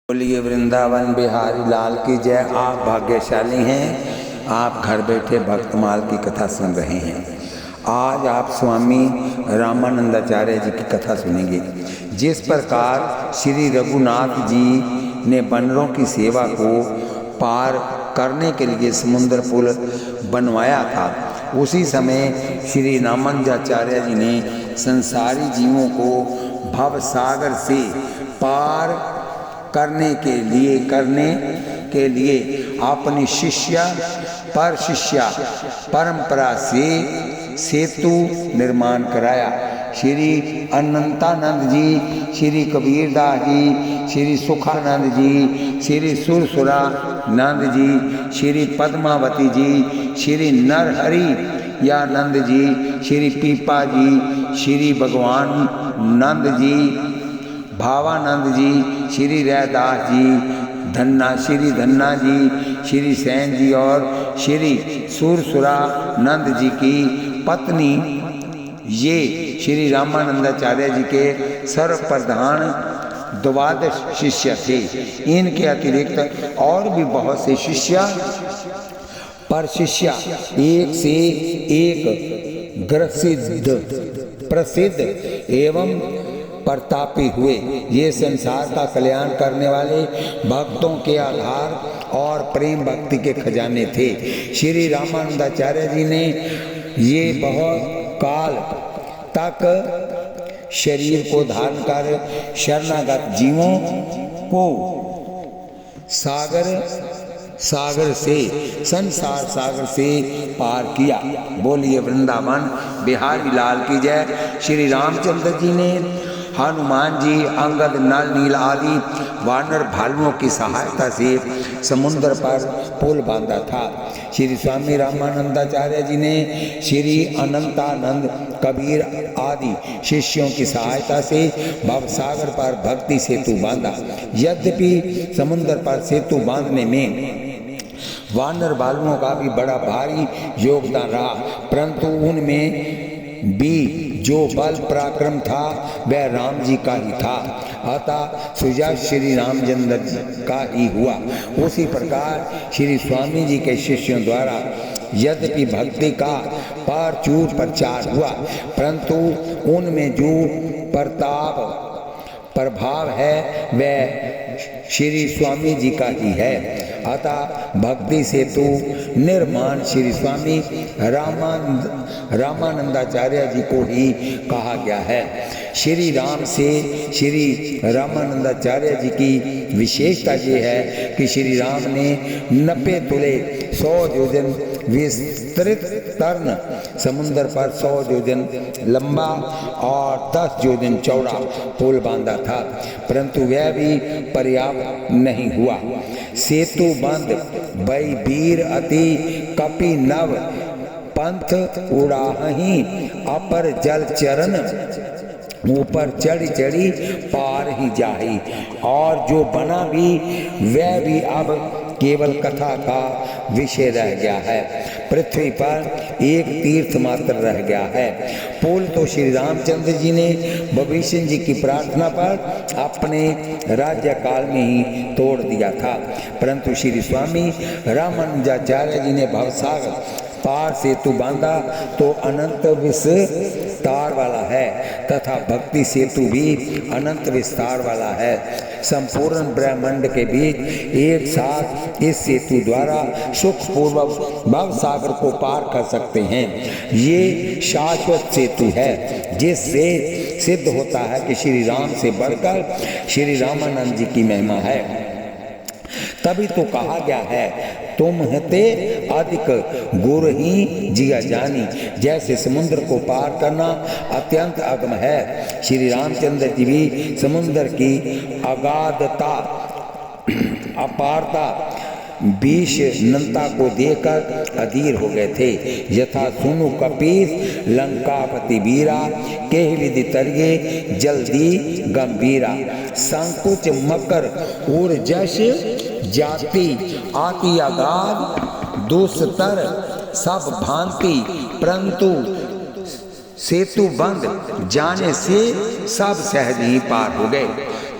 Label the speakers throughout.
Speaker 1: बोलिए वृंदावन बिहारी लाल की जय। आप भाग्यशाली हैं, आप घर बैठे भक्तमाल की कथा सुन रहे हैं। आज आप स्वामी रामानंदाचार्य जी की कथा सुनेंगे। जिस प्रकार श्री रघुनाथ जी ने बंदरों की सेवा को पार करने के लिए समुद्र पुल बनवाया था, उसी समय श्री रामानंदाचार्य जी ने संसारी जीवों को भव सागर से पार करने के लिए अपनी शिष्य पर शिष्या परंपरा से सेतु निर्माण कराया। श्री अनंतानंद जी, श्री कबीरदास जी, श्री सुखानंद जी, श्री सुरसुरानंद जी, श्री पद्मावती जी, श्री नरहरि यानंद जी, श्री पीपा जी, श्री भगवान नंद जी, भावानंद जी, श्री रैदास जी, श्री धन्ना जी, श्री सैन जी और श्री सुरसुरानंद जी की पत्नी, ये श्री रामानंदाचार्य जी के सर्वप्रधान 12 शिष्य थे। इनके अतिरिक्त और भी बहुत से शिष्य पर शिष्य एक से एक प्रसिद्ध एवं प्रतापी हुए। ये संसार का कल्याण करने वाले भक्तों के आधार और प्रेम भक्ति के खजाने थे। श्री रामानंदाचार्य जी ने ये बहुत काल तक शरीर को धारण कर शरणागत जीवों को संसार सागर से पार किया। बोलिए वृंदावन बिहारी लाल की जय। श्री रामचंद्र जी ने हनुमान जी, अंगद, नल, नील आदि वानर भालुओं की सहायता से समुद्र पर पुल बांधा था। श्री स्वामी रामानंदाचार्य जी ने श्री अनंतानंद, कबीर आदि शिष्यों की सहायता से भवसागर पर भक्ति सेतु बांधा। यद्यपि समुद्र पर सेतु बांधने में वानर भालुओं का भी बड़ा भारी योगदान रहा, परंतु उनमें भी जो बल पराक्रम था वह राम जी का ही था, अतः सुजय श्री रामचंद्र जी का ही हुआ। उसी प्रकार श्री स्वामी जी के शिष्यों द्वारा यद्यपि भक्ति का प्रचुर प्रचार हुआ, परंतु उनमें जो प्रभाव है वह श्री स्वामी जी का ही है। अतः भक्ति सेतु निर्माण श्री स्वामी रामानंदाचार्य जी को ही कहा गया है। श्री राम से श्री रामानंदाचार्य जी की विशेषता ये है कि श्री राम ने 90 तुले 100 योजन विस्तृत तर्ण समुद्र पर 100 योजन लंबा और 10 योजन चौड़ा पुल बांधा था, परंतु वह भी पर्याप्त नहीं हुआ। सेतु बंद भई वीर अति कपि नव पंथ उड़ाही अपर जल चरण ऊपर चढ़ी चढ़ी पार ही जाही। और जो बना भी वह भी अब केवल कथा का विषय रह गया है, पृथ्वी पर एक तीर्थ मात्र रह गया है। पुल तो श्री रामचंद्र जी ने विभीषण जी की प्रार्थना पर अपने राज्य काल में ही तोड़ दिया था, परंतु श्री स्वामी रामानंदाचार्य जी ने भवसागर पार सेतु बांधा तो अनंत विस्तार वाला है, तथा भक्ति सेतु भी अनंत विस्तार वाला है। संपूर्ण ब्रह्मांड के बीच एक साथ इस सेतु द्वारा सुखपूर्वक भव सागर को पार कर सकते हैं। ये शाश्वत सेतु है, जिससे सिद्ध होता है कि श्री राम से बढ़कर श्री रामानंद जी की महिमा है। तभी तो कहा गया है, तुम हते अधिक गुर ही जिया जानी। जैसे समुद्र को पार करना अत्यंत अगम है, श्री रामचंद्र जी भी समुद्र की अगाधता अपारता विषनता को देखकर अधीर हो गए थे। यथा सुनु कपीस लंकापति वीरा, केह विधि तरिये जल्दी गंभीरा। संकुच मकर उर जश जाति आति अगाध दुस्तर सब भांति, परंतु सेतु बंद जाने से सब सहज ही पार हो गए।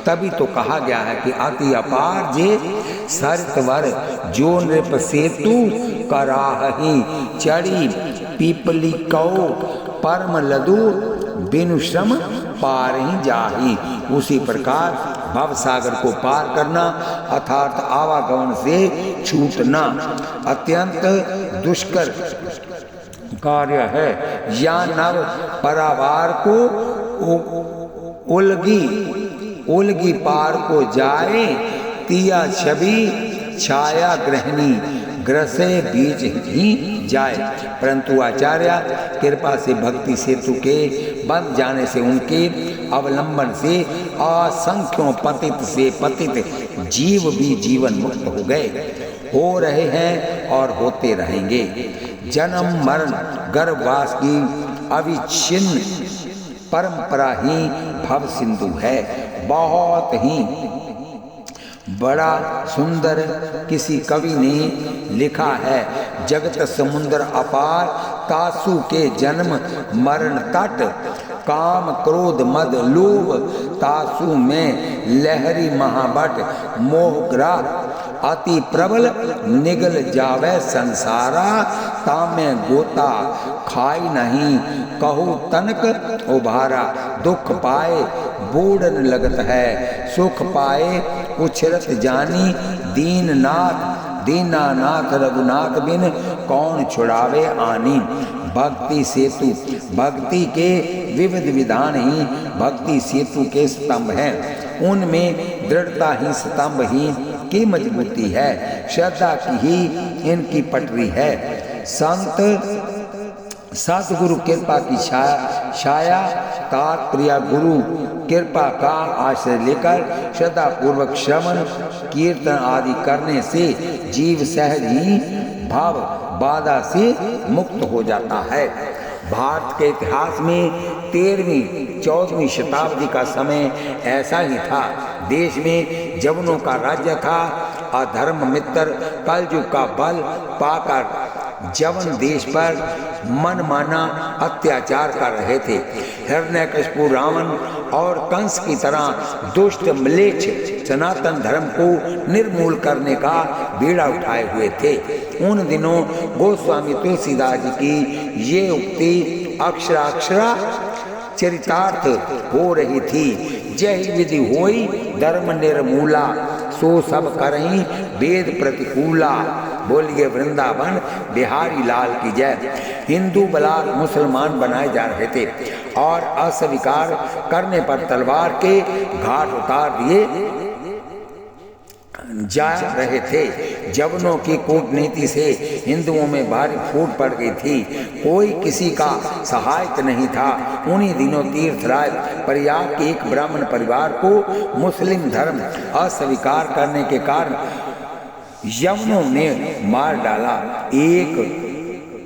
Speaker 1: तभी तो कहा गया है कि अति अपार जे सरतवर जो नृप सेतु कराही चढ़ी पीपली कौ परम लदु बिनु श्रम पार ही जाही। उसी प्रकार भव सागर को पार करना अर्थात आवागमन से छूटना अत्यंत दुष्कर कार्य है। या नव परावार को उलगी पार को जाए तिया छवि छाया ग्रहणी ग्रसे बीज ही जाए। परंतु आचार्य कृपा से भक्ति सेतु के बंध जाने से उनके अवलंबन से असंख्यों पतित से पतित जीव भी जीवन मुक्त हो गए, हो रहे हैं और होते रहेंगे। जन्म मरण गर्भवास की अविच्छिन्न परंपरा ही भव सिंधु है। बहुत ही बड़ा सुंदर किसी कवि ने लिखा है, जगत समुद्र अपार तासु के जन्म मरण तट काम क्रोध मद लोभ तासु में लहरी महाबट मोहग्रह अति प्रबल निगल जावे संसारा तामे गोता खाई नहीं कहू तनक उभारा। दुख पाए बूढ़न लगत है सुख पाए उछरत जानी दीनानाथ रघुनाथ बिन कौन छुड़ावे आनी। भक्ति सेतु भक्ति के विविध विधान ही भक्ति सेतु के स्तंभ हैं। उनमें दृढ़ता ही स्तंभ ही की मजबूती है, श्रद्धा की ही इनकी पटरी है। संत सतगुरु कृपा की छाया तात्पर्य गुरु कृपा का आश्रय लेकर श्रद्धा पूर्वक श्रवण कीर्तन आदि करने से जीव सहज ही भाव बाधा से मुक्त हो जाता है। भारत के इतिहास में 13वीं 14वीं शताब्दी का समय ऐसा ही था। देश में जवनों का राज्य था। अधर्म मित्र कलयुग का बल पाकर जवन देश पर मनमाना अत्याचार कर रहे थे। हिरण्यकशिपु रावण और कंस की तरह दुष्ट म्लेच्छ सनातन धर्म को निर्मूल करने का बीड़ा उठाए हुए थे। उन दिनों गोस्वामी तुलसीदास जी की ये उक्ति अक्षराक्षरा चरितार्थ हो रही थी। जय विधि होई धर्म निर्मूला सो सब करहीं वेद प्रतिकूला। बोलिए वृंदावन बिहारी लाल की जय। हिंदू बलात् मुसलमान बनाए जा रहे थे और अस्वीकार करने पर तलवार के घाट उतार दिए जा रहे थे। जवनों की कूटनीति से हिंदुओं में भारी फूट पड़ गई थी। कोई किसी का सहायक नहीं था। उन्हीं दिनों तीर्थराज प्रयाग के एक ब्राह्मण परिवार को मुस्लिम धर्म अस्वीकार करने के कारण यवनों ने मार डाला। एक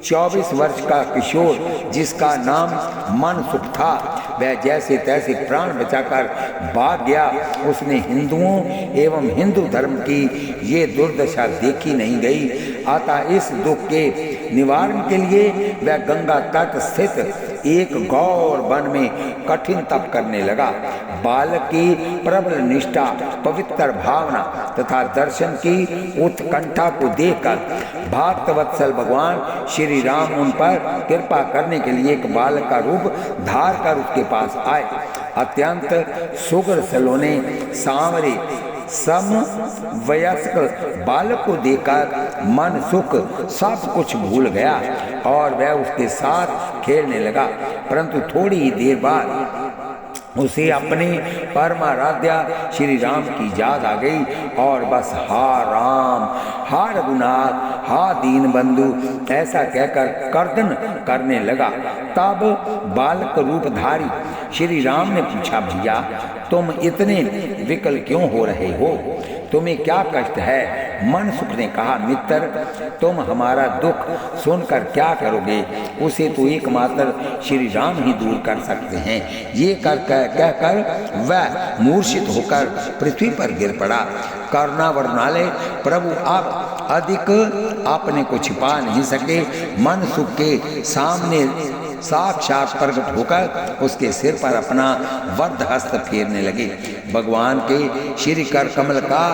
Speaker 1: 24 वर्ष का किशोर जिसका नाम मनसुख था, वह जैसे तैसे प्राण बचाकर भाग गया। उसने हिंदुओं एवं हिंदू धर्म की ये दुर्दशा देखी नहीं गई। अतः इस दुख के निवारण के लिए वह गंगा तट स्थित एक गौर वन में कठिन तप करने लगा। बालक की प्रबल निष्ठा, पवित्र भावना तथा दर्शन की उत्कंठा को देखकर भक्तवत्सल भगवान श्री राम उन पर कृपा करने के लिए एक बालक का रूप धार कर उसके पास आए। अत्यंत सुगर सलोने सांवरे समवयस्क बालक को देखकर मन सुख सब कुछ भूल गया और वह उसके साथ खेलने लगा। परंतु थोड़ी ही देर बाद उसे अपने परमाराध्या श्री राम की याद आ गई और बस हा राम, हा रघुनाथ, हा दीन बंधु ऐसा कहकर कर्दन करने लगा। तब बालक रूपधारी श्री राम ने पूछा, भैया तुम इतने विकल क्यों हो रहे हो? तुम्हें क्या कष्ट है? मनसुख ने कहा, मित्र तुम हमारा दुख सुनकर क्या करोगे? उसे तो एकमात्र श्री राम ही दूर कर सकते हैं। ये कहकर वह मूर्छित होकर पृथ्वी पर गिर पड़ा। करुणा वर्णालय प्रभु अब अधिक अपने को छिपा नहीं सके। मनसुख के साक्षात प्रकट होकर उसके सिर पर अपना वरद हस्त फेरने लगे। भगवान के श्री कर कमल का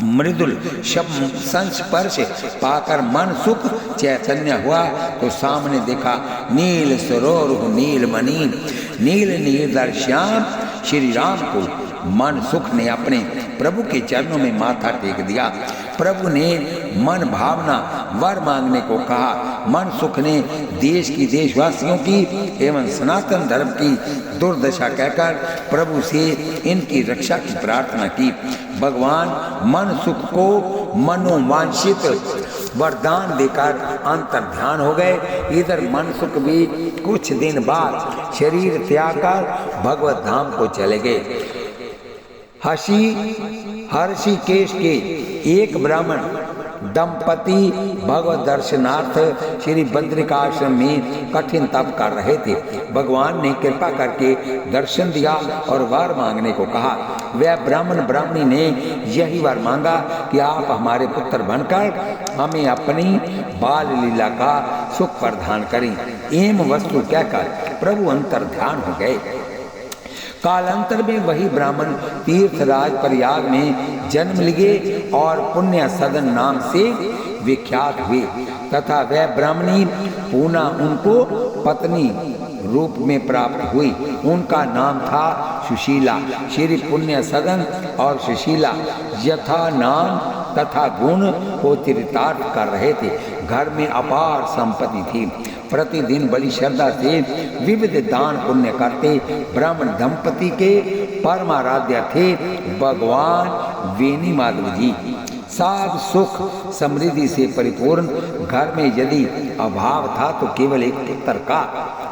Speaker 1: मृदुल संस्पर्श पाकर मन सुख चैतन्य हुआ तो सामने देखा नील सरोवर नील मणि नील नीलदर श्याम श्री राम को। मन सुख ने अपने प्रभु के चरणों में माथा टेक दिया। प्रभु ने मन भावना वर मांगने को कहा। मन सुख ने देश की देशवासियों की एवं सनातन धर्म की दुर्दशा कहकर प्रभु से इनकी रक्षा की प्रार्थना की। भगवान मन सुख को मनोवांछित वरदान देकर अंतर ध्यान हो गए। इधर मन सुख भी कुछ दिन बाद शरीर त्याग कर भगवत धाम को चले गए। हर्षिकेश के एक ब्राह्मण दंपति भगवत दर्शनार्थ श्री बद्रिकाश्रम में कठिन तप कर रहे थे। भगवान ने कृपा करके दर्शन दिया और वर मांगने को कहा। वह ब्राह्मण ब्राह्मणी ने यही वर मांगा कि आप हमारे पुत्र बनकर हमें अपनी बाल लीला का सुख प्रदान करें। एम वस्तु कहकर प्रभु अंतर ध्यान हो गए। कालांतर में वही ब्राह्मण तीर्थराज प्रयाग में जन्म लिए और पुण्य सदन नाम से विख्यात हुए तथा वह ब्राह्मणी पुनः उनको पत्नी रूप में प्राप्त हुई। उनका नाम था सुशीला। श्री पुण्य सदन और सुशीला यथा नाम तथा गुण को चरितार्थ कर रहे थे। घर में अपार संपत्ति थी। प्रतिदिन बड़ी श्रद्धा से विविध दान पुण्य करते ब्राह्मण दंपति के परमाराध्य थे भगवान वेणी माधव जी। सब सुख समृद्धि से परिपूर्ण घर में यदि अभाव था तो केवल एक पुत्र का।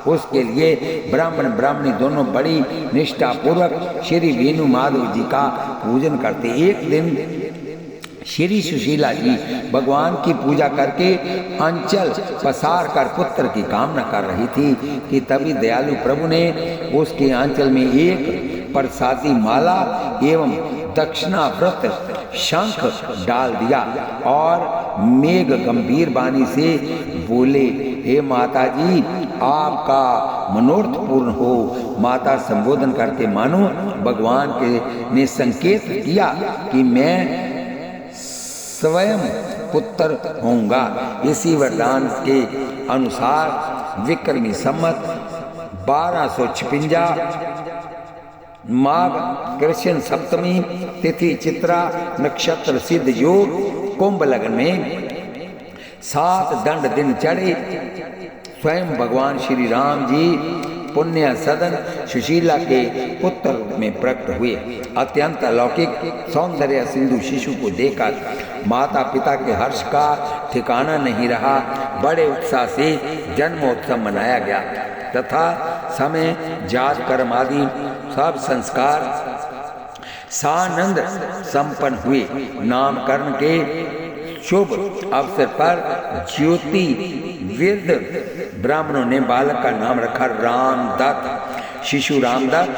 Speaker 1: उसके लिए ब्राह्मण ब्राह्मणी दोनों बड़ी निष्ठापूर्वक श्री वेणु माधव जी का पूजन करते। एक दिन श्री सुशीला जी भगवान की पूजा करके अंचल पसार कर पुत्र की कामना कर रही थी कि तभी दयालु प्रभु ने उसके अंचल में एक प्रसादी माला एवं दक्षिणाव्रत शंख डाल दिया और मेघ गंभीर वाणी से बोले, हे माता जी आपका मनोरथ पूर्ण हो। माता संबोधन करके मानो भगवान के ने संकेत किया कि मैं स्वयं पुत्र होऊंगा। इसी वरदान के अनुसार विक्रमी संमत 1256 माघ कृष्ण सप्तमी तिथि चित्रा नक्षत्र सिद्ध योग कुंभ लग्न में 7 दंड दिन चढ़े। स्वयं भगवान श्री राम जी पुण्य सदन सुशीला के पुत्र रूप में प्रकट हुए। अत्यंत अलौकिक सौंदर्य सिंधु शिशु को देखकर माता पिता के हर्ष का ठिकाना नहीं रहा। बड़े उत्साह से जन्मोत्सव मनाया गया तथा समय जात कर्म आदि सब संस्कार सानंद संपन्न हुए। नामकरण के शुभ अवसर पर ज्योति वृद्ध ब्राह्मणों ने बालक का नाम रखा रामदत्त। शिशु रामदत्त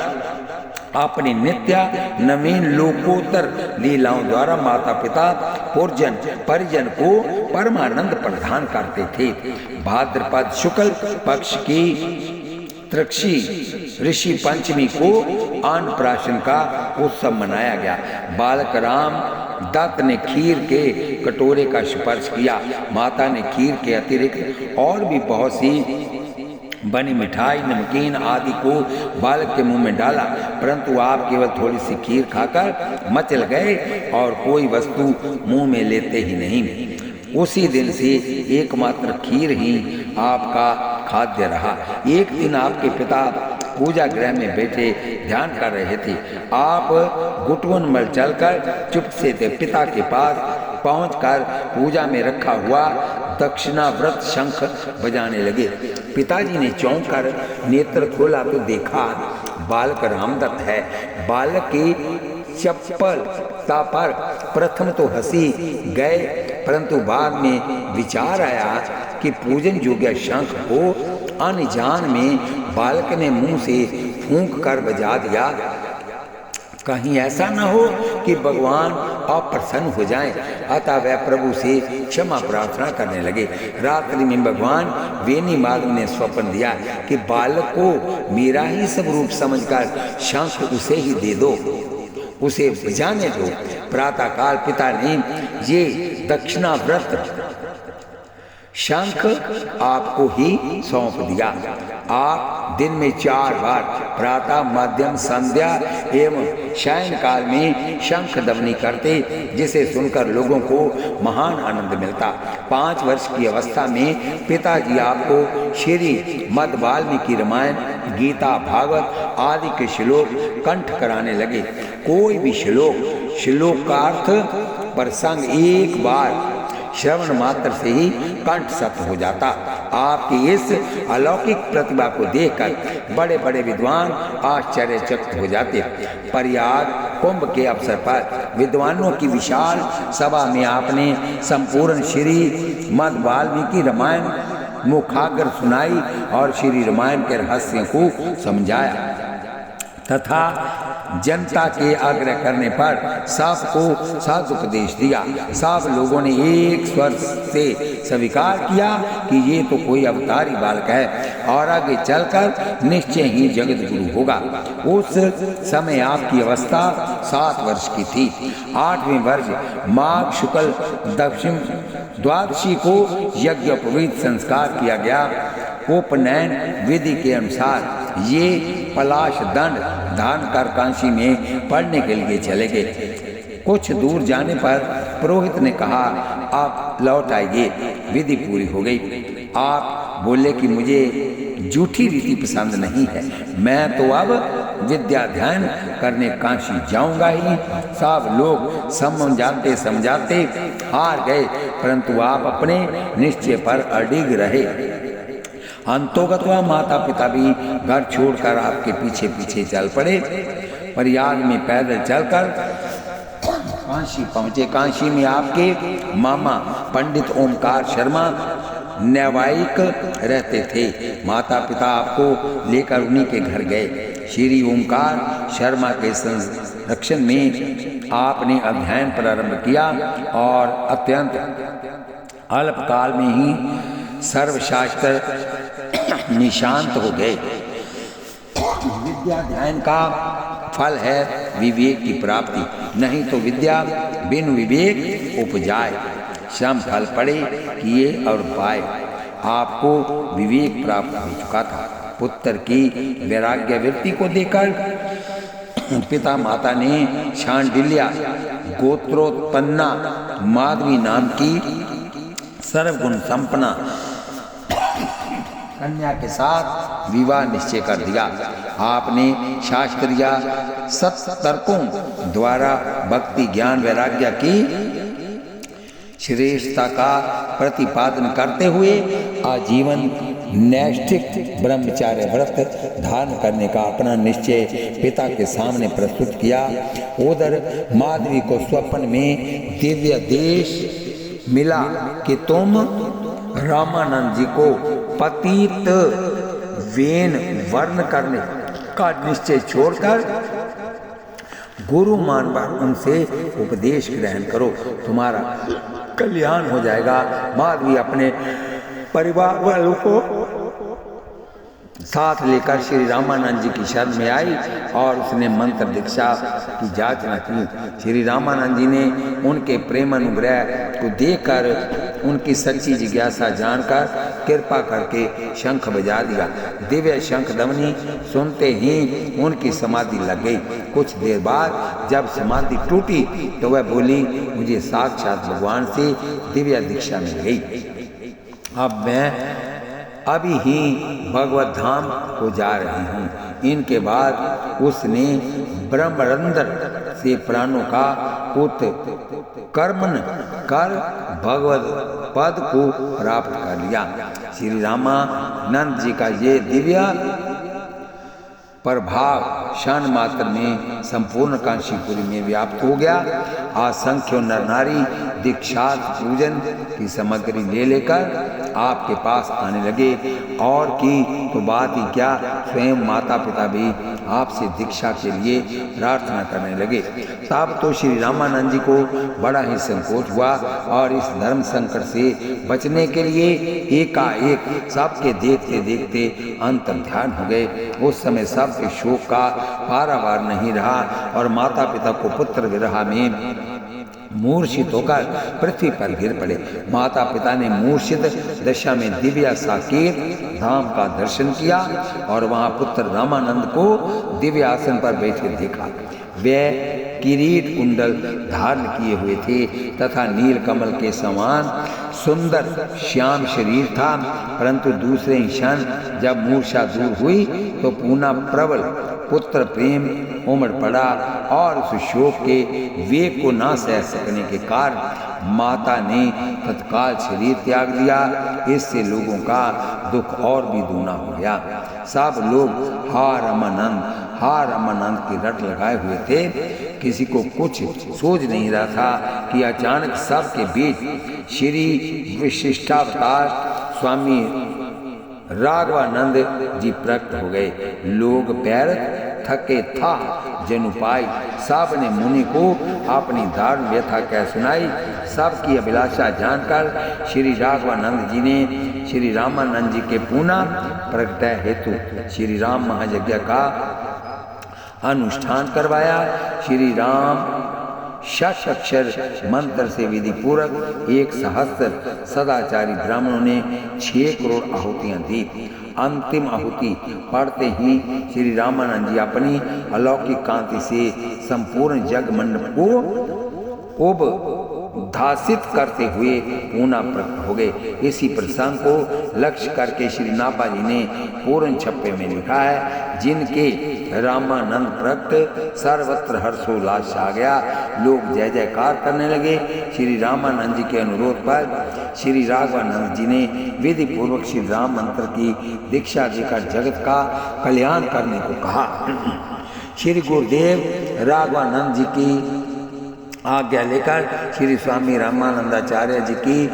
Speaker 1: अपनी नित्य नवीन लोकोत्तर लीलाओं द्वारा माता पिता पुरजन परिजन को परमानंद प्रदान करते थे। भाद्रपद शुक्ल पक्ष की त्रक्षी ऋषि पंचमी को अन्नप्राशन का उत्सव मनाया गया। बालक राम दत्त ने खीर के कटोरे का स्पर्श किया। माता ने खीर के अतिरिक्त और भी बहुत सी बनी मिठाई नमकीन आदि को बालक के मुंह में डाला, परंतु आप केवल थोड़ी सी खीर खाकर मचल गए और कोई वस्तु मुंह में लेते ही नहीं। उसी दिन से एकमात्र खीर ही आपका खाद्य रहा। एक दिन आपके पिता पूजा गृह में बैठे ध्यान कर रहे थे। आप घुटवन मल चलकर चुप से पिता के पास पहुंचकर पूजा में रखा हुआ दक्षिणाव्रत शंख बजाने लगे। पिताजी ने चौंक कर नेत्र खोला तो देखा बालक रामदत्त है। बालक की चप्पलता पर प्रथम तो हंसी गए, परंतु बाद में विचार आया कि पूजन योग्य शंख को अनजान में बालक ने मुंह से फूंक कर बजा दिया कहीं ऐसा न हो कि भगवान अप्रसन्न हो जाएं। अतः वह प्रभु से क्षमा प्रार्थना करने लगे। रात्रि में भगवान वेणी माधव ने स्वप्न दिया कि बालक को मेरा ही स्वरूप समझकर शंख उसे ही दे दो, उसे बजाने दो। प्रातःकाल पिता ने ये दक्षिणा व्रत शंख आपको ही सौंप दिया। आप दिन में 4 बार प्रातः, मध्यम, संध्या एवं शयन काल में शंख ध्वनि करते, जिसे सुनकर लोगों को महान आनंद मिलता। 5 वर्ष की अवस्था में पिताजी आपको श्री मद वाल्मीकि रामायण, गीता, भागवत आदि के श्लोक कंठ कराने लगे। कोई भी श्लोक का अर्थ प्रसंग एक बार श्रवण मात्र से ही कंठस्थ हो जाता। आपकी इस अलौकिक प्रतिभा को देखकर बड़े बड़े विद्वान आश्चर्यचकित हो जाते। प्रयाग कुंभ के अवसर पर विद्वानों की विशाल सभा में आपने संपूर्ण श्री मद वाल्मीकि रामायण मुखाग्र सुनाई और श्री रामायण के रहस्यों को समझाया तथा जनता के आग्रह करने पर सबको सदुपदेश दिया। सब लोगों ने एक स्वर से स्वीकार किया कि ये तो कोई अवतारी बालक है और आगे चलकर निश्चय ही जगत गुरु होगा। उस समय आपकी अवस्था 7 वर्ष की थी। 8वें वर्ष माघ शुक्ल दक्षिण द्वादशी को यज्ञोपवीत संस्कार किया गया। उपनयन विधि के अनुसार ये पलाश दंड धारण कर काशी में पढ़ने के लिए चले गए। कुछ दूर जाने पर पुरोहित ने कहा, आप लौट आइए, विधि पूरी हो गई। आप बोले कि मुझे झूठी रीति पसंद नहीं है, मैं तो अब विद्या अध्ययन करने काशी जाऊंगा ही। सब लोग समझाते हार गए, परंतु आप अपने निश्चय पर अडिग रहे। अंतोगत्वा माता पिता भी घर छोड़कर आपके पीछे पीछे चल पड़े। प्रयाग में पैदल चलकर काशी पहुंचे। काशी में आपके मामा पंडित ओमकार शर्मा न्यायिक रहते थे। माता पिता आपको लेकर उन्हीं के घर गए। श्री ओमकार शर्मा के संरक्षण में आपने अध्ययन प्रारंभ किया और अत्यंत अल्पकाल में ही सर्वशास्त्र निशांत हो गए। विद्या अध्ययन का फल है विवेक की प्राप्ति, नहीं तो विद्या बिन विवेक उपजाए। श्रम फल पड़े, किए और पाए। आपको विवेक प्राप्त हो चुका था। पुत्र की वैराग्य वृत्ति को देखकर पिता माता ने शांडिल्या गोत्रोत्पन्ना माधवी नाम की सर्वगुण संपन्ना कन्या के साथ विवाह निश्चय कर दिया। आपने शास्त्रीय सत्तर्कों द्वारा भक्ति ज्ञान वैराग्य की श्रेष्ठता का प्रतिपादन करते हुए आजीवन नैष्ठिक ब्रह्मचार्य व्रत धारण करने का अपना निश्चय पिता के सामने प्रस्तुत किया। उधर माधवी को स्वप्न में दिव्य देश मिला कि तुम रामानंद जी को पतित वेन वर्ण करने का निश्चय छोड़कर गुरु मानकर उनसे उपदेश ग्रहण करो, तुम्हारा कल्याण हो जाएगा। माधवी अपने परिवार वालों को साथ लेकर श्री रामानंद जी की शरण में आई और उसने मंत्र दीक्षा की याचना की। श्री रामानंद जी ने उनके प्रेम अनुग्रह को देखकर उनकी सच्ची जिज्ञासा जानकर कृपा करके शंख बजा दिया। दिव्य शंख ध्वनि सुनते ही उनकी समाधि लग गई। कुछ देर बाद जब समाधि टूटी तो वह बोली, मुझे साक्षात भगवान से दिव्य दीक्षा मिल गई। अब मैं अभी ही भगवत धाम को जा रही हूँ। इनके बाद उसने ब्रह्मरंध्र से प्राणों का उत्कर्मण कर भगवत पद को प्राप्त कर लिया। श्री रामानंद जी का ये दिव्य प्रभाव क्षण मात्र में संपूर्ण काशीपुरी में व्याप्त हो गया। असंख्य नर नारी दीक्षात पूजन की सामग्री ले लेकर आपके पास आने लगे। और की तो बात ही क्या, स्वयं माता पिता भी आपसे दीक्षा के लिए प्रार्थना करने लगे। तब तो श्री रामानंद जी को बड़ा ही संकोच हुआ और इस धर्म संकट से बचने के लिए एकाएक सबके देखते देखते अंतर ध्यान हो गए। उस समय सबके शोक का पारावार नहीं रहा और माता पिता को पुत्र विरह में मूर्छित होकर पृथ्वी पर गिर पड़े। माता पिता ने मूर्छित दशा में दिव्य साकेत धाम का दर्शन किया और वहां पुत्र रामानंद को दिव्य आसन पर बैठे देखा। वे किरीट कुंडल धारण किए हुए थे तथा नील कमल के समान सुंदर श्याम शरीर था, परंतु दूसरे क्षण जब मूर्छा दूर हुई तो पुनः प्रबल पुत्र प्रेम उमड़ पड़ा और उस शोक के वेग को न सह सकने के कारण माता ने तत्काल शरीर त्याग दिया। इससे लोगों का दुख और भी दूना हो गया। सब लोग हा रामानंद की रट लगाए हुए थे। किसी को कुछ सोच नहीं रहा था कि अचानक सबके बीच श्री विशिष्टावतार स्वामी राघवानंद जी प्रकट हो गए। लोग पैर थके था जनुपाई सब ने मुनि को अपनी दारुण व्यथा कह सुनाई। सबकी अभिलाषा जानकर श्री राघवानंद जी ने श्री रामानंद जी के पुनः प्रगटय हेतु श्री राम महायज्ञ का अनुष्ठान करवाया। श्री राम षट्क्षर मंत्र से विधि पूर्वक 1 सहस्त्र सदाचारी ब्राह्मणों ने 6 करोड़ आहुतियां दी। अंतिम आहुति पढ़ते ही श्री रामानंद जी अपनी अलौकिक कांति से संपूर्ण जग मंडप को उद्भासित करते हुए पुनः प्रकट हो गए। इसी प्रसंग को लक्ष्य करके श्री नापा जी ने पूर्ण छप्पे में लिखा है, जिनके रामानंद प्रकट सर्वत्र हर्षोल्लास छा गया। लोग जय जयकार करने लगे। श्री रामानंद जी के अनुरोध पर श्री राघवानंद जी ने विधि पूर्वक श्री राम मंत्र की दीक्षा देकर जगत का कल्याण करने को कहा। श्री गुरुदेव राघवानंद जी की आज्ञा लेकर श्री स्वामी रामानंदाचार्य जी की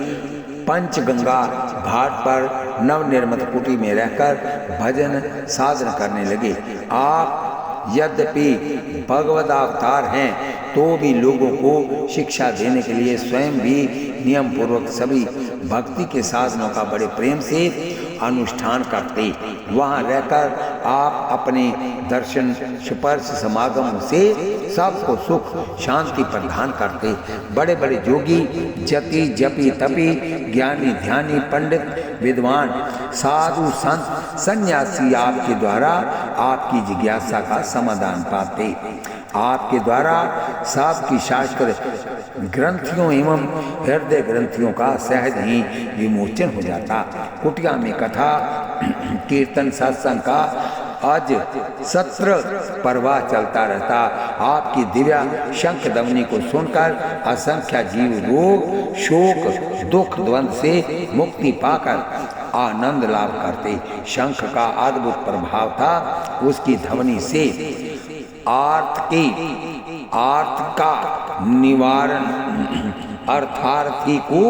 Speaker 1: पंचगंगा घाट पर नवनिर्मित कुटी में रहकर भजन साधन करने लगे। आप यद्यपि भगवदावतार हैं तो भी लोगों को शिक्षा देने के लिए स्वयं भी नियम पूर्वक सभी भक्ति के साधनों का बड़े प्रेम से अनुष्ठान करते। वहाँ रहकर आप अपने दर्शन स्पर्श समागम से सबको सुख शांति प्रदान करते। बड़े बड़े जोगी जति जपी तपी ज्ञानी ध्यानी पंडित विद्वान साधु संत सन्यासी आपके द्वारा आपकी जिज्ञासा का समाधान पाते। आपके द्वारा सबकी शास्त्र ग्रंथियों एवं हृदय ग्रंथियों का सहज ही विमोचन हो जाता। कुटिया में कथा कीर्तन सत्संग का आज सत्र परवाह चलता रहता। आपकी दिव्या शंख ध्वनि को सुनकर असंख्य जीव रोग शोक दुख द्वंद से मुक्ति पाकर आनंद लाभ करते। शंख का अद्भुत प्रभाव था। उसकी ध्वनि से आर्थ का निवारण, अर्थार्थी को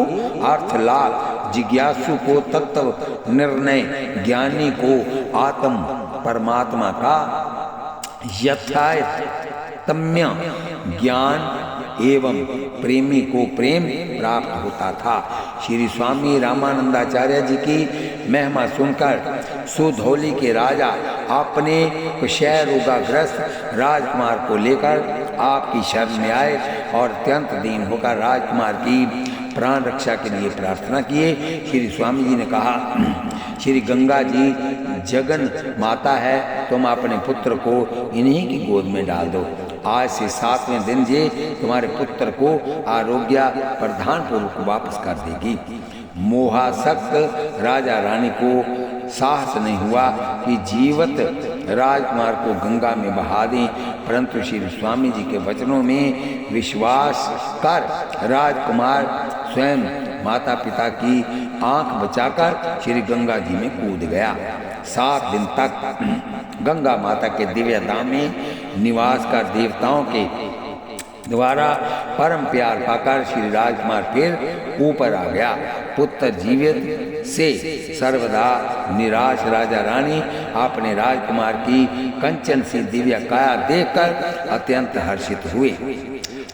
Speaker 1: अर्थ लाभ, जिज्ञासु को तत्व निर्णय, ज्ञानी को आत्म परमात्मा का यथार्थम्य ज्ञान एवं प्रेमी को प्रेम प्राप्त होता था। श्री स्वामी रामानंदाचार्य जी की महिमा सुनकर सुधौली के राजा अपने क्षय रोगाग्रस्त राजकुमार को लेकर आपकी शरण में आए और अत्यंत दीन होकर राजकुमार की प्राण रक्षा के लिए प्रार्थना किए। श्री स्वामी जी ने कहा, श्री गंगा जी जगन माता है, तुम अपने पुत्र को इन्हीं की गोद में डाल दो। आज से 7वें दिन ये तुम्हारे पुत्र को आरोग्य प्रदान पूर्वक वापस कर देगी। मोहासक्त राजा रानी को साहस नहीं हुआ कि जीवित राजकुमार को गंगा में बहा दें, परंतु श्री स्वामी जी के वचनों में विश्वास कर राजकुमार स्वयं माता पिता की आंख बचाकर श्री गंगा जी में कूद गया। 7 दिन तक गंगा माता के दिव्य धाम में निवास कर देवताओं के द्वारा परम प्यार पाकर श्री राजकुमार फिर ऊपर आ गया। पुत्र जीवित से सर्वदा निराश राजा रानी अपने राजकुमार की कंचन सी दिव्य काया देखकर अत्यंत हर्षित हुए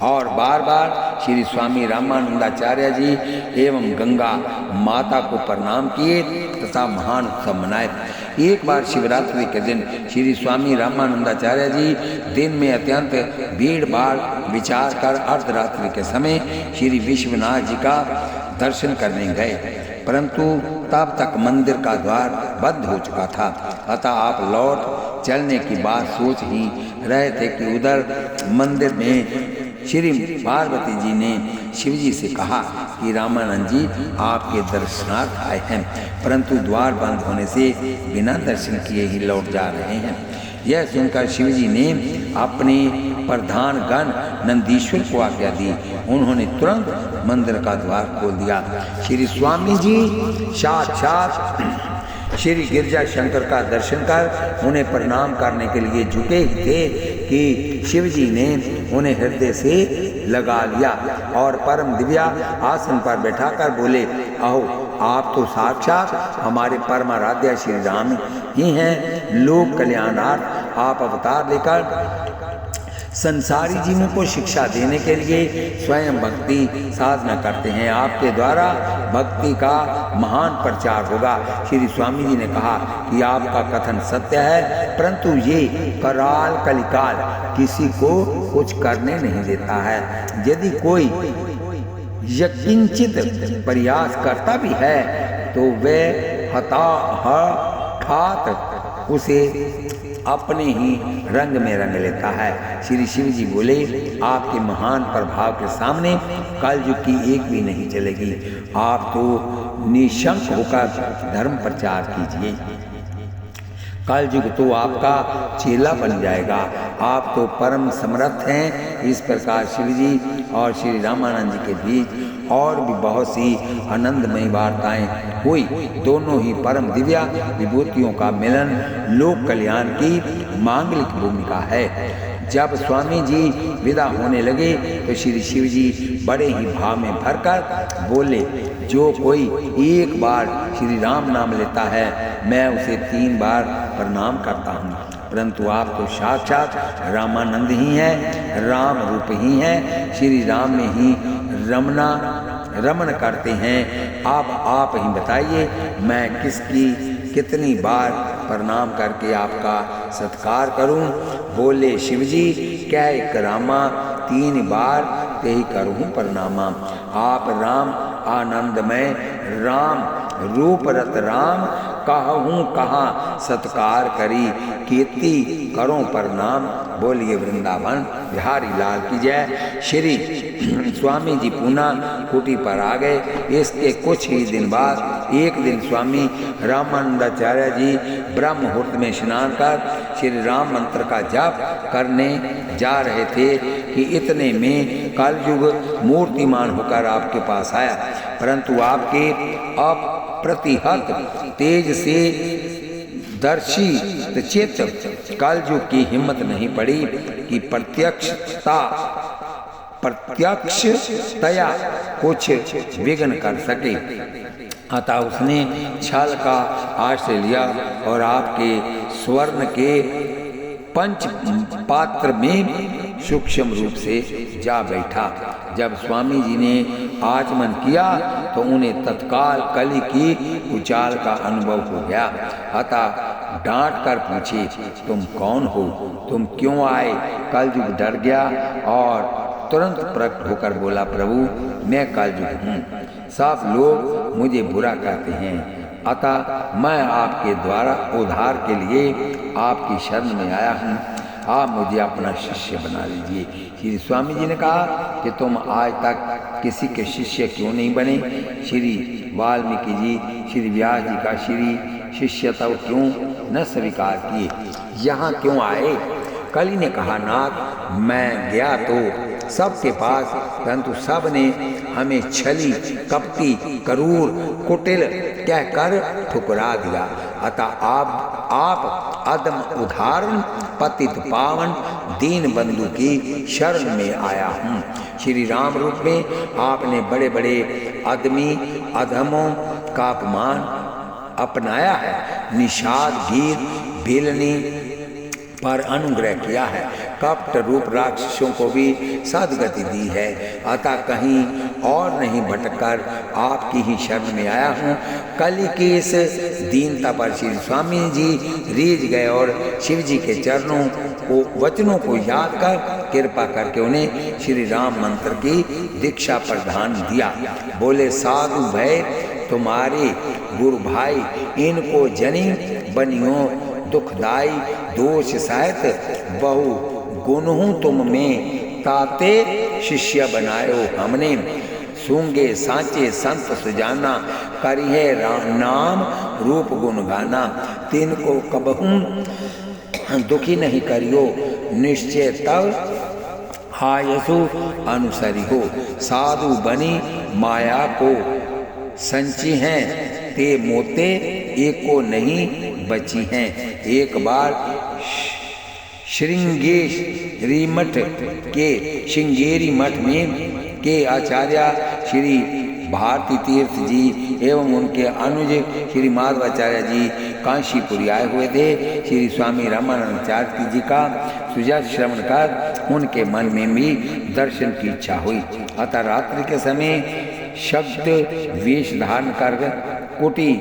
Speaker 1: और बार बार श्री स्वामी रामानंदाचार्य जी एवं गंगा माता को प्रणाम किए तथा महान उत्सव मनाए। एक बार शिवरात्रि के दिन श्री स्वामी रामानंदाचार्य जी दिन में अत्यंत भीड़ भाड़ विचार कर अर्धरात्रि के समय श्री विश्वनाथ जी का दर्शन करने गए, परंतु तब तक मंदिर का द्वार बंद हो चुका था। अतः आप लौट चलने की बात सोच ही रहे थे कि उधर मंदिर में श्री पार्वती जी ने शिवजी से कहा कि रामानंद जी आपके दर्शनार्थ आए हैं, परंतु द्वार बंद होने से बिना दर्शन किए ही लौट जा रहे हैं। यह सुनकर शिवजी ने अपने प्रधान गण नंदीश्वर को आज्ञा दी। उन्होंने तुरंत मंदिर का द्वार खोल दिया। श्री स्वामी जी साक्षात श्री गिरजा शंकर का दर्शन कर उन्हें प्रणाम करने के लिए झुके ही थे कि शिवजी ने उन्हें हृदय से लगा लिया और परम दिव्या आसन पर बैठाकर बोले, अहो आप तो साक्षात हमारे परमाराध्य श्री राम ही हैं। लोक कल्याणार्थ आप अवतार लेकर संसारी जीवों को शिक्षा देने के लिए स्वयं भक्ति साधना करते हैं। आपके द्वारा भक्ति का महान प्रचार होगा। श्री स्वामी जी ने कहा कि आपका कथन सत्य है, परंतु ये कराल कलिकाल किसी को कुछ करने नहीं देता है। यदि कोई यकिंचित प्रयास करता भी है तो वह हठात उसे अपने ही रंग में रंग लेता है। श्री शिव जी बोले, आपके महान प्रभाव के सामने कलयुग की एक भी नहीं चलेगी। आप तो निशंक होकर धर्म प्रचार कीजिए, कलयुग तो आपका चेला बन जाएगा। आप तो परम समर्थ हैं। इस प्रकार शिव जी और श्री रामानंद जी के बीच और भी बहुत सी आनंदमयी वार्ताएं हुई। दोनों ही परम दिव्या विभूतियों का मिलन लोक कल्याण की मांगलिक भूमिका है। जब स्वामी जी विदा होने लगे तो श्री शिव जी बड़े ही भाव में भरकर बोले, जो कोई एक बार श्री राम नाम लेता है मैं उसे 3 बार प्रणाम करता हूँ, परंतु आप तो साक्षात रामानंद ही हैं, राम रूप ही हैं, श्री राम में ही रमन करते हैं। अब आप ही बताइए मैं किसकी कितनी बार प्रणाम करके आपका सत्कार करूं? बोले शिवजी, कह करामा 3 बार ते ही करूं प्रणामा। आप राम आनंदमय राम रूपरत राम कहूँ कहाँ सत्कार करी कीर्ति करो प्रणाम। बोलिए वृंदावन बिहारी लाल की जय। श्री स्वामी जी पुनः कुटी पर आ गए। इसके कुछ ही दिन बाद एक दिन स्वामी रामानंदाचार्य जी ब्रह्म मुहूर्त में स्नान कर श्री राम मंत्र का जाप करने जा रहे थे कि इतने में कलयुग मूर्तिमान होकर आपके पास आया, परंतु आपके अप्रतिहत तेज से दर्शी चित्त कलयुग की हिम्मत नहीं पड़ी कि प्रत्यक्षतया कुछ विघ्न कर सके। अतः उसने छल का आश्रय लिया और आपके स्वर्ण के पंच पात्र में सूक्ष्म रूप से जा बैठा। जब स्वामी जी ने आचमन किया तो उन्हें तत्काल कली की उचाल का अनुभव हो गया। अतः डांट कर पूछे, तुम कौन हो, तुम क्यों आए? कलयुग डर गया और तुरंत प्रकट होकर बोला, प्रभु मैं कलयुग हूँ, सब लोग मुझे बुरा कहते हैं, अतः मैं आपके द्वारा उद्धार के लिए आपकी शरण में आया हूँ, आप मुझे अपना शिष्य बना लीजिए। श्री स्वामी जी ने कहा कि तुम आज तक किसी के शिष्य क्यों नहीं बने? श्री वाल्मीकि जी श्री व्यास जी का श्री शिष्यत्व क्यों न स्वीकार किए? यहाँ क्यों आए? कली ने कहा, नाथ मैं गया तो सबके पास, परंतु सब ने हमें छली कपटी करूर कुटिल कहकर ठुकरा दिया। अतः आप अदम उदाहरण पतित पावन दीन बंधु की शरण में आया हूँ। श्री राम रूप में आपने बड़े बड़े आदमी अधमों का अपमान अपनाया है, निषाद गीत बेलनी पर अनुग्रह किया है, कपट रूप राक्षसों को भी सदगति दी है। अतः कहीं और नहीं भटककर आपकी ही शरण में आया हूँ। कल की इस दीनता पर श्री स्वामी जी रीझ गए और शिव जी के चरणों को वचनों को याद कर कृपा करके उन्हें श्री राम मंत्र की दीक्षा प्रदान दिया। बोले साधु भय तुम्हारे गुरु भाई, इनको जनी बनियो दुखदाई, दोष सहित बहु गुण हूँ तुम में, ताते शिष्य बनायो हमने। सूंगे सांचे संत सुजाना, करिहे नाम रूप गुण गाना। तीन को कबहूँ दुखी नहीं करियो, निश्चय तब आयसु अनुसरी हो। साधु बनी माया को संची हैं, ते मोते एको नहीं बची हैं। एक बार श्रृंगेरी मठ में के आचार्य श्री भारती तीर्थ जी एवं उनके अनुज श्री माधवाचार्य जी काशीपुरी आए हुए थे। श्री स्वामी रामानंदाचार्य जी का सुजात श्रवण कर उनके मन में भी दर्शन की इच्छा हुई। अतः रात्रि के समय शब्द वेश धारण कर कुटी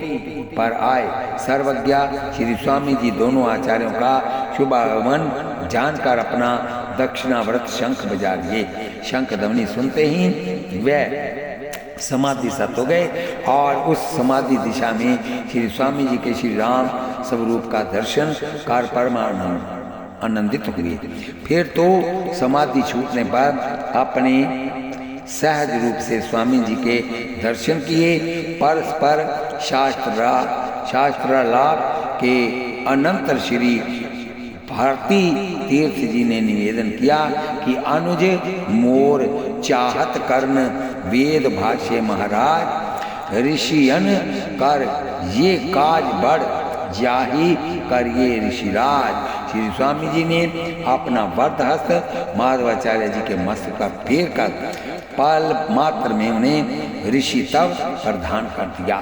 Speaker 1: पर आए। सर्वज्ञ श्री स्वामी जी दोनों आचार्यों का शुभागमन जानकर अपना दक्षिणाव्रत शंख बजा दिए। शंख ध्वनि सुनते ही वे समाधि सत हो गए और उस समाधि दिशा में श्री स्वामी जी के श्री राम स्वरूप का दर्शन कर परमानंद आनंदित हुए। फिर तो समाधि छूटने पर अपने सहज रूप से स्वामी जी के दर्शन किए। परस्पर शास्त्रालाप के अनंतर श्री भारती तीर्थ जी ने निवेदन किया कि अनुज मोर चाहत कर्ण वेद भाष्य महाराज, ऋषियन कर ये काज बढ़ जाही करिए ऋषिराज। श्री स्वामी जी ने अपना वरद हस्त माधवाचार्य जी के मस्तक पर फेर कर पल मात्र में उन्हें ऋषि तब प्रदान कर दिया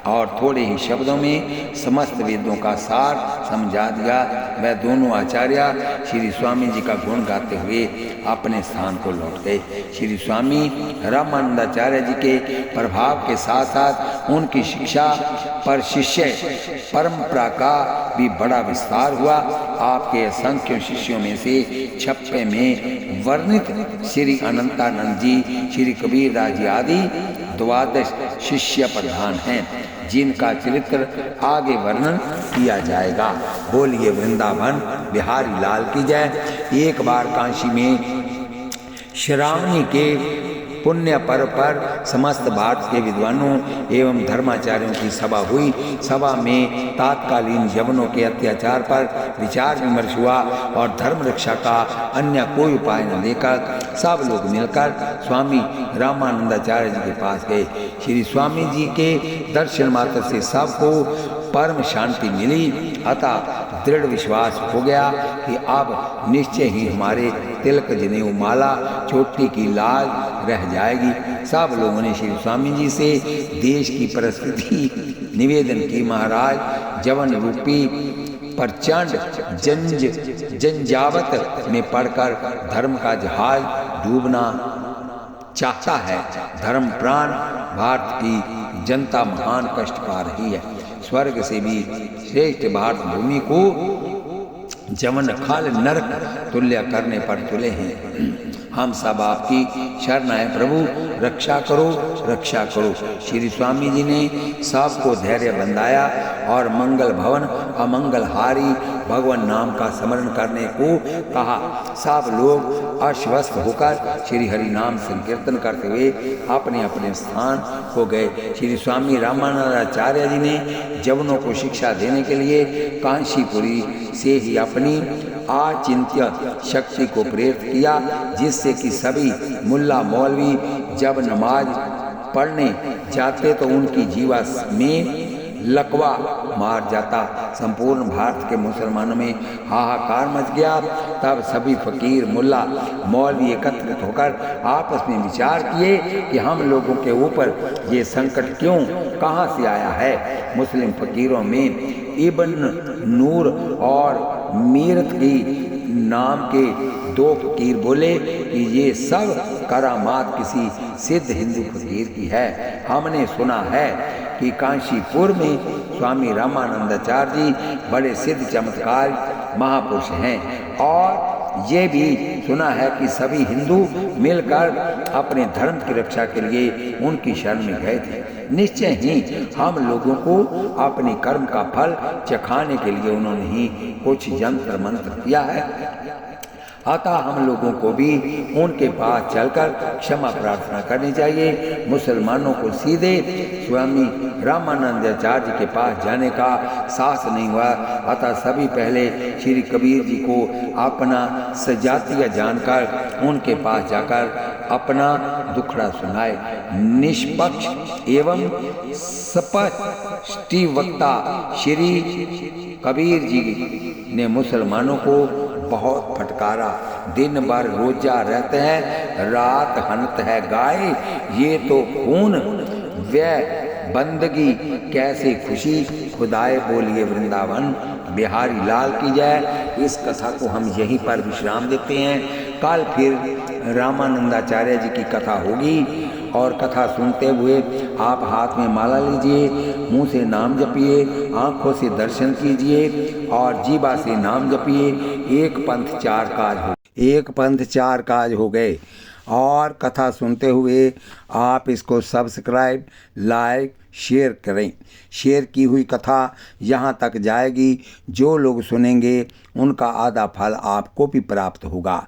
Speaker 1: और थोड़े ही शब्दों में समस्त वेदों का सार समझा दिया। वह दोनों आचार्य श्री स्वामी जी का गुण गाते हुए अपने स्थान को लौट गए। श्री स्वामी रामानंदाचार्य जी के प्रभाव के साथ साथ उनकी शिक्षा पर शिष्य परंपरा का भी बड़ा विस्तार हुआ। आपके असंख्य शिष्यों में से 96 में वर्णित श्री अनंतानंद जी, श्री कबीरदास जी आदि 12 शिष्य प्रधान हैं, जिनका चरित्र आगे वर्णन किया जाएगा। बोलिए वृंदावन बिहारी लाल की जय। एक बार काशी में श्रावणी के पुण्य पर्व पर समस्त भारत के विद्वानों एवं धर्माचार्यों की सभा हुई। सभा में तात्कालीन यवनों के अत्याचार पर विचार विमर्श हुआ और धर्म रक्षा का अन्य कोई उपाय न लेकर सब लोग मिलकर स्वामी रामानंदाचार्य जी के पास गए। श्री स्वामी जी के दर्शन मात्र से सबको परम शांति मिली। अतः दृढ़ विश्वास हो गया कि अब निश्चय ही हमारे तिलक जनेऊ माला चोटी की लाज रह जाएगी। सब लोगों ने श्री स्वामी जी से देश की परिस्थिति निवेदन की। महाराज जवन रूपी प्रचंड जंजावत में पड़कर धर्म का जहाज डूबना चाहता है। धर्म प्राण भारत की जनता महान कष्ट पा रही है। स्वर्ग से भी श्रेष्ठ भारत भूमि को जवन खाल नरक तुल्य करने पर तुले हैं। हम सब आपकी शरण आए प्रभु, रक्षा करो रक्षा करो। श्री स्वामी जी ने सबको धैर्य बंधाया और मंगल भवन अमंगलहारी भगवान नाम का स्मरण करने को कहा। सब लोग आश्वस्त होकर श्री हरि नाम संकीर्तन करते हुए अपने अपने स्थान हो गए। श्री स्वामी रामानंदाचार्य जी ने जवनों को शिक्षा देने के लिए काशीपुरी से ही अपनी आचिंत्य शक्ति को प्रेरित किया, जिससे कि सभी मुल्ला मौलवी जब नमाज पढ़ने जाते तो उनकी जीवा में लकवा मार जाता। संपूर्ण भारत के मुसलमानों में हाहाकार मच गया। तब सभी फकीर, मुल्ला, मौलवी एकत्रित होकर आपस में विचार किए कि हम लोगों के ऊपर ये संकट क्यों, कहाँ से आया है। मुस्लिम फकीरों में इब्न नूर और मीरत की नाम के 2 फकीर बोले कि ये सब करामात किसी सिद्ध हिंदू फकीर की है। हमने सुना है कि काशीपुर में स्वामी रामानंदाचार्य जी बड़े सिद्ध चमत्कार महापुरुष हैं, और ये भी सुना है कि सभी हिंदू मिलकर अपने धर्म की रक्षा के लिए उनकी शरण में गए थे। निश्चय ही हम लोगों को अपने कर्म का फल चखाने के लिए उन्होंने ही कुछ यंत्र मंत्र किया है। अतः हम लोगों को भी उनके पास चलकर क्षमा प्रार्थना करनी चाहिए। मुसलमानों को सीधे स्वामी रामानंदाचार्य जी के पास जाने का साहस नहीं हुआ। अतः सभी पहले श्री कबीर जी को अपना सजातीय जानकर उनके पास जाकर अपना दुखड़ा सुनाए। निष्पक्ष एवं स्पष्टिवक्ता श्री कबीर जी ने मुसलमानों को बहुत फटकारा। दिन भर रोजा रहते हैं, रात हनत है गाय, ये तो खून व बंदगी कैसे खुशी, खुदाए बोलिए वृंदावन बिहारी लाल की जय। इस कथा को हम यहीं पर विश्राम देते हैं। कल फिर रामानंदाचार्य जी की कथा होगी, और कथा सुनते हुए आप हाथ में माला लीजिए, मुंह से नाम जपिए, आंखों से दर्शन कीजिए और जीवा से नाम जपिए। एक पंथ चार काज हो, एक पंथ चार काज हो गए। और कथा सुनते हुए आप इसको सब्सक्राइब, लाइक, शेयर करें। शेयर की हुई कथा यहाँ तक जाएगी, जो लोग सुनेंगे उनका आधा फल आपको भी प्राप्त होगा।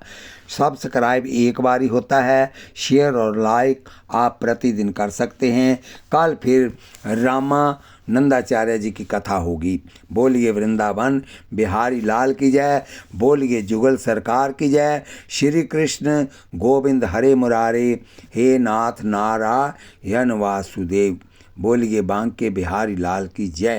Speaker 1: सब्सक्राइब एक बार ही होता है, शेयर और लाइक आप प्रतिदिन कर सकते हैं। कल फिर रामानंदाचार्य जी की कथा होगी। बोलिए वृंदावन बिहारी लाल की जय, बोलिए जुगल सरकार की जय। श्री कृष्ण गोविंद हरे मुरारे, हे नाथ नारायण वासुदेव। बोलिए बांके बिहारी लाल की जय।